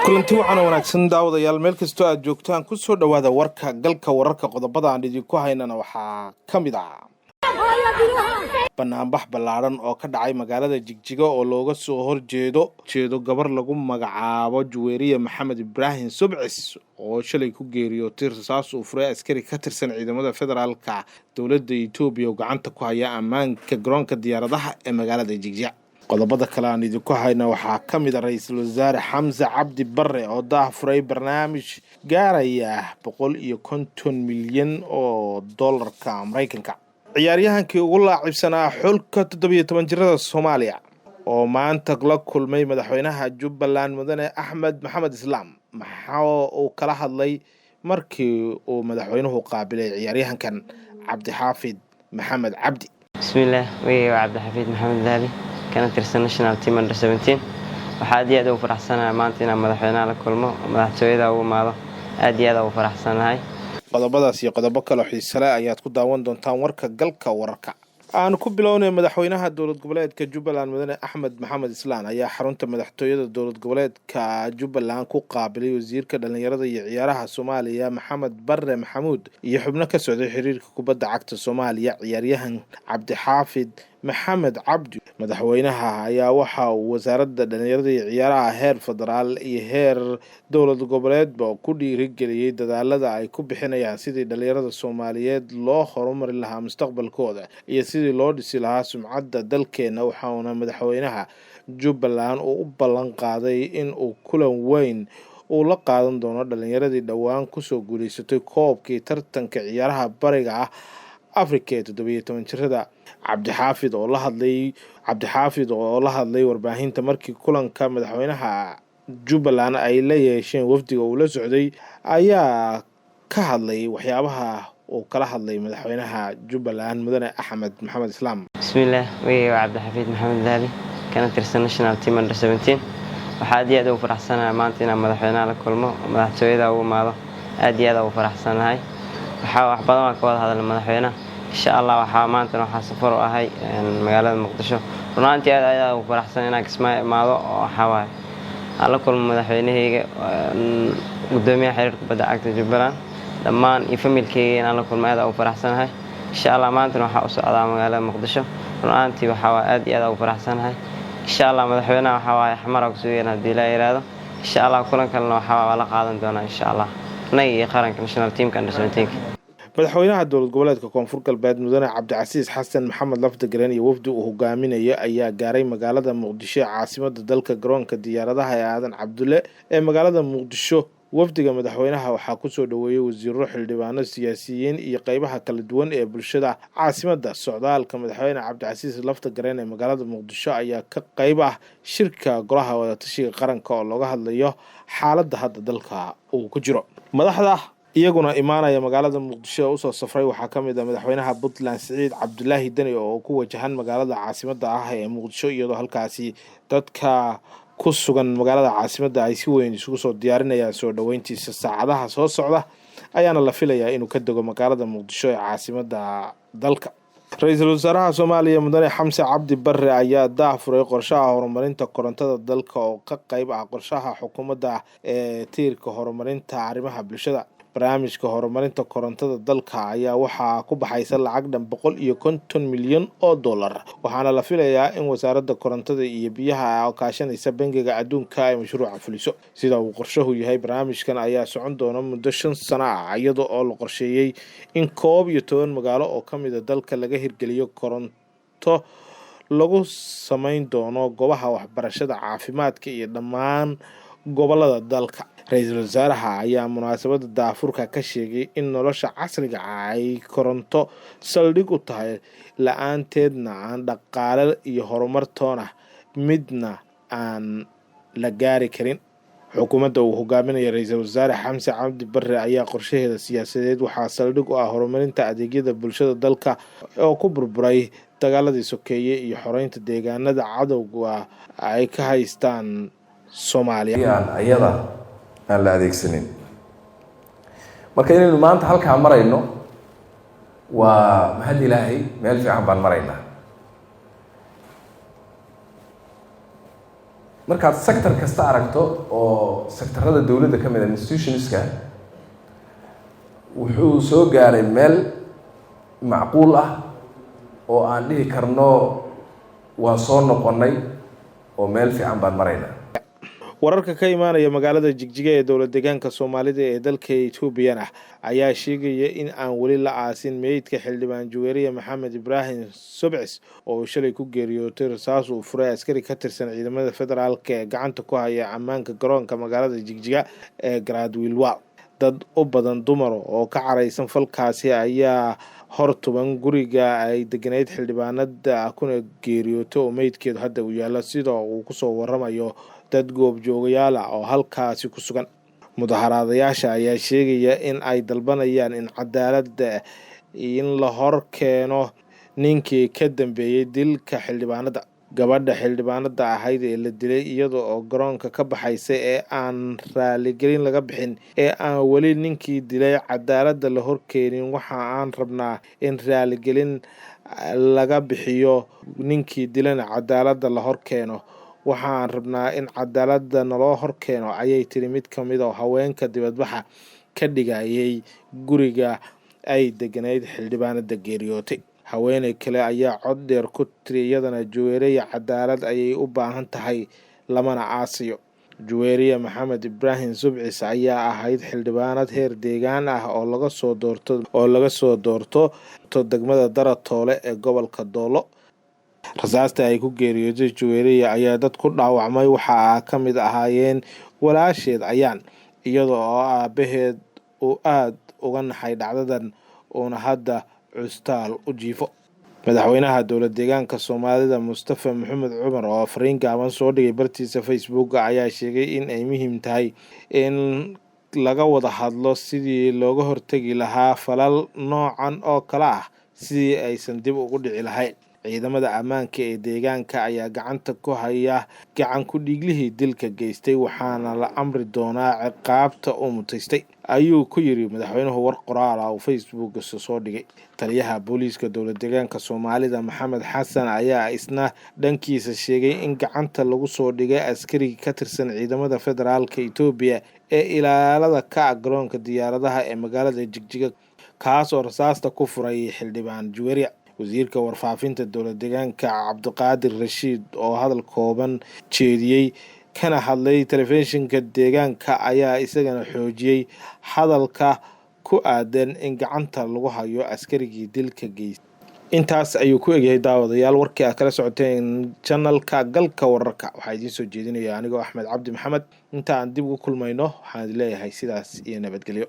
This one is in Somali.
kulanti waxaan wanaagsan daawadayaal meel kastoo aad joogtaan ku soo dhawaada warka galka wararka qodobada aan idinku haynana waxaa ka mid ah banaanbax ballaaran oo ka dhacay magaalada Jigjiga oo looga soo horjeedo gabar lagu magacaabo Juweeriye Maxamed Ibrahim Subcis oo shalay ku geeriyootay rasaas uu furay askari ka tirsan ciidamada federaalka dowladda Itoobiya oo gacanta ku haya ammaanka garoonka diyaaradaha ee magaalada Jigjiga. qodobada kale aan idinku hayna waxaa ka mid ah ra'iisul wasaare Xamse Cabdi Barre oo daahfuray barnaamij gaaraya 150 milyan oo dollarka Mareykanka. ciyaaryahankii ugu laacibsanaa xulka 17 jirada Soomaaliya oo maanta la kulmay madaxweynaha Jubbaland Mudane Axmed Maxamed Islaam maxaa uu kala hadlay markii uu madaxweynuhu qaabilay ciyaaryahankan Cabdi Xaafid Maxamed Cabdi. bismillaah weeyay Cabdi Xaafid Maxamed Daali كانت international team under 17 waxaad aad ugu faraxsanahay maanta inaan madaxweynaha la kulmo madaxtooyada ugu maado aad ugu faraxsanahay. qodobadaas iyo qodobo kale oo xiiso leh ayaad ku daawan doontaan warka galka wararka. aan ku bilownay madaxweynaha dowlad goboleedka Jubbaland Mudane Axmed Maxamed Islaam ayaa xarunta madaxtooyada dowlad goboleedka Jubbaland ku qaabilay wasiirka dhalinyarada iyo ciyaaraha Soomaaliya Maxamed Barre Maxamuud iyo xubno ka socday xiriirka kubadda cagta Soomaaliya ciyaaryahan Cabdi Xaafid Maxamed Cabdi. madaxweynaha ayaa waxa uu wasaaradda dhalinyarada iyo ciyaaraha heer federaal iyo heer dowlad goboleedba ku dhiirigeliyay dadaalada ay ku bixinayaan sidii dhalinyarada Soomaaliyeed loo horumari lahaa mustaqbalkooda iyo sidii loo dhisi lahaa sumcadda dalkeena. waxaana madaxweynaha Jubbaland uu u ballan qaaday in uu kulan weyn uu la qaadan doono dhalinyaradii dhawaan ku soo guuleysatay koobkii tartanka ciyaaraha bariga ah Afrika 17 jirada. Cabdi Xaafid oo la hadlay warbaahinta markii kulanka madaxweynaha Jubbaland ay la yeesheen wafdiga uu la socday ayaa ka hadlay waxyaabaha uu kala hadlay madaxweynaha Jubbaland Mudane Axmed Maxamed Islaam. bismillaah weeyay Cabdi Xaafid Maxamed Daali كانت international team under 17 waxaad aad ugu faraxsanahay maanta inaan madaxweynaha la kulmo madaxtooyada ugu maado aad ugu faraxsanahay. wax badan ka wada hadalnay madaxweynaha insha Allah waxa maanta waxa safar u ahay magaalada Muqdisho runtii aad ugu faraxsan inaan kismaayo maado waxa waay ala kulmo madaxweynahayga gudoomiyaha xiriirka kubadda cagta Jubbaland dhammaan iyo familkayga inaan la kulmo aad ugu faraxsanahay insha Allah maanta waxa u socdaa magaalada Muqdisho runtii waxa aad ugu faraxsanahay insha Allah madaxweynaha waxa waay xamar ku sugeeyna hadii la yiraahdo insha Allah kulan kalena waxa la qaadan doonaa insha Allah nay qaranka national team kan 17 madaxweynaha dowlad goboleedka Koonfur Galbeed Mudane Cabdicasiis Xasan Maxamed Laftagareen iyo wafdi uu hogaaminayo ayaa gaaray magaalada Muqdisho caasimadda dalka garoonka diyaaradaha ee Aadan Cabdulle ee magaalada Muqdisho. wafdiga madaxweynaha waxaa ku soo dhaweeyay wasiirro xildhibaano siyaasiyiin iyo qaybaha kala duwan ee bulshada caasimadda. socdaalka madaxweyne Cabdicasiis Laftagareen ee magaalada Muqdisho ayaa ka qayb ah shirka golaha wadatashiga qaranka oo looga hadlayo xaaladda hadda dalka uu ku jiro. madaxda iyaguna imaanaya magaalada Muqdisho oo soo safray waxaa ka mid ah madaxweynaha Puntland Siciid Cabdullaahi Dani oo ku wajahan magaalada caasimadda ah ee Muqdisho iyadoo halkaasi dadka ku sugan magaalada caasimadda ay si weyn isugu soo diyaarinayaan soo dhaweyntiisa. saacadaha soo socda ayaana la filayaa inuu ka dego magaalada Muqdisho ee caasimadda dalka. ra'iisul wasaaraha Soomaaliya Mudane Xamse Cabdi Barre ayaa daahfuray qorshaha horumarinta korontada dalka oo ka qayb ah qorshaha xukuumadda ee tiirka horumarinta arrimaha bulshada. barnaamijka horumarinta korontada dalka ayaa waxaa ku baxaysa lacag dhan 150 milyan oo dollar waxaana la filayaa in wasaaradda korontada iyo biyaha kaashanaysa bangiga adduunka ay mashruuca fuliso. sida uu qorshuhu yahay barnaamijkan ayaa socon doona muddo 5 sano ah iyadoo la qorsheeyay in 11 magaalo oo ka mid ah dalka laga hirgeliyo koronto lagu sameyn doono goobaha waxbarashada caafimaadka iyo dhammaan gobolada dalka. ra'iisul wasaaraha ayaa munaasabadda daafurka ka sheegay in nolosha casriga ah ay koronto saldhig u tahay la'aanteedna aan dhaqaale iyo horumar toona midna aan la gaari karin. xukuumadda uu hogaaminayo ra'iisul wasaare Xamse Cabdi Barre ayaa qorshaheeda siyaasadeed waxaa saldhig u ah horumarinta adeegyada bulshada dalka oo ku burburay dagaaladii sokeeye iyo xoreynta deegaanada cadowga ay ka haystaan Soomaaliya. aan la adeegsanin marka inaynu maanta halkaa marayno waa mahad ilaahay meel fiican baan maraynaa markaad sector kasta aragto oo sectorada dowladda ka mid ah institutionska wuxuu soo gaaray meel macquul ah oo aan dhihi karno waa soo noqonay oo meel fiican baan maraynaa. wararka ka imaanaya magaalada Jigjiga ee dowlad deegaanka Soomaalida ee dalka Itoobiya ayaa sheegaya in aan wali la aasin meydka xildhibaan Juweeriye Maxamed Ibraahim Subcis oo shalay ku geeriyootay rasaas uu furay askari ka tirsan ciidamada federaalka ee gacanta ku haya ammaanka garoonka magaalada Jigjiga ee Garaadwiilwa. dad u badan dumar oo ka caraysan falkaasi ayaa hortuban guriga ay deganayd xildhibaanada kuna geeriyootay oo meydkeedu hadda u yaala sida uu ku soo waramayo dad goobjoogayaal oo halkaasi ku sugan. mudaharaadayaasha ayaa sheegaya in ay dalbanayaan in cadaaladda in la hor keeno ninkii ka dambeeyay dilka xildhibaanada. gabadha xildhibaanada ahayd ee la dilay iyada oo garoonka ka baxaysa ee aan raaligelin laga bixin ee aan weli ninkii dilay cadaaladda la hor keenin. waxa aan rabnaa in raaligelin laga bixiyo ninkii dilana cadaaladda la hor keeno. waxaan rabnaa in cadaaladda naloo hor keeno ayay tiri mid ka mid ah haweenka dibadbaxa ka dhigayay guriga ay deganayd xildhibaanada geeriyootay. haweeney kale ayaa cod dheer ku tiri iyadana Juweeriye cadaalad ayay u baahan tahay lamana aasiyo. Juweeriye Maxamed Ibraahim Subcis ayaa ahayd xildhibaanad heer deegaan ah oo laga soo doorto degmada Daratoole ee gobolka Doolo. rasaasta ay ku geeriyootay Juweeriye ayaa dad ku dhaawacmay waxa ka mid ahaayeen walaasheed ayaan iyada oo aabaheed uu aad uga naxay dhacdadan oo hadda custaal u jiifo. madaxweynaha dowlad deegaanka Soomaalida Mustafa Maxamed Cumar oo fariin gaaban soo dhigay bartiisa Facebook ayaa sheegay in ay muhiim tahay in laga wada hadlo sidii looga hortagi lahaa falal noocan oo kala ah sidii aysan dib ugu dhici lahayn. ciidamada ammaanka ee deegaanka ayaa gacanta ku haya gacan ku dhiiglihii dilka geystay waxaana la amri doonaa ciqaabta uu mutaystay ayuu ku yiri madaxweynuhu war qoraal ah oo Facebook soo dhigay. taliyaha booliiska dowlad deegaanka Soomaalida Maxamed Xasan ayaa isna dhankiisa sheegay in gacanta lagu soo dhigay askari ka tirsan ciidamada federaalka Itoobiya ee ilaalada ka garoonka diyaaradaha ee magaalada Jigjiga kaas oo rasaasta ku furay xildhibaan Juweeriye. wasiirka warfaafinta dowlad deegaanka Cabdiqaadir Rashiid oo hadal kooban jeediyay kana hadlay telefishinka deegaanka ayaa isagana xoojiyay hadalka ku aadan in gacanta lagu hayo askarigii dilka geystay. intaas ayuu ku egyahay daawadayaal warkii aad kala socoteen channelka galka wararka. waxaa idiin soo jeedinaya anigoo Axmed Cabdi Maxamed. inta aan dib ugu kulmayno waxaan leeyahay sidaas iyo nabadgelyo.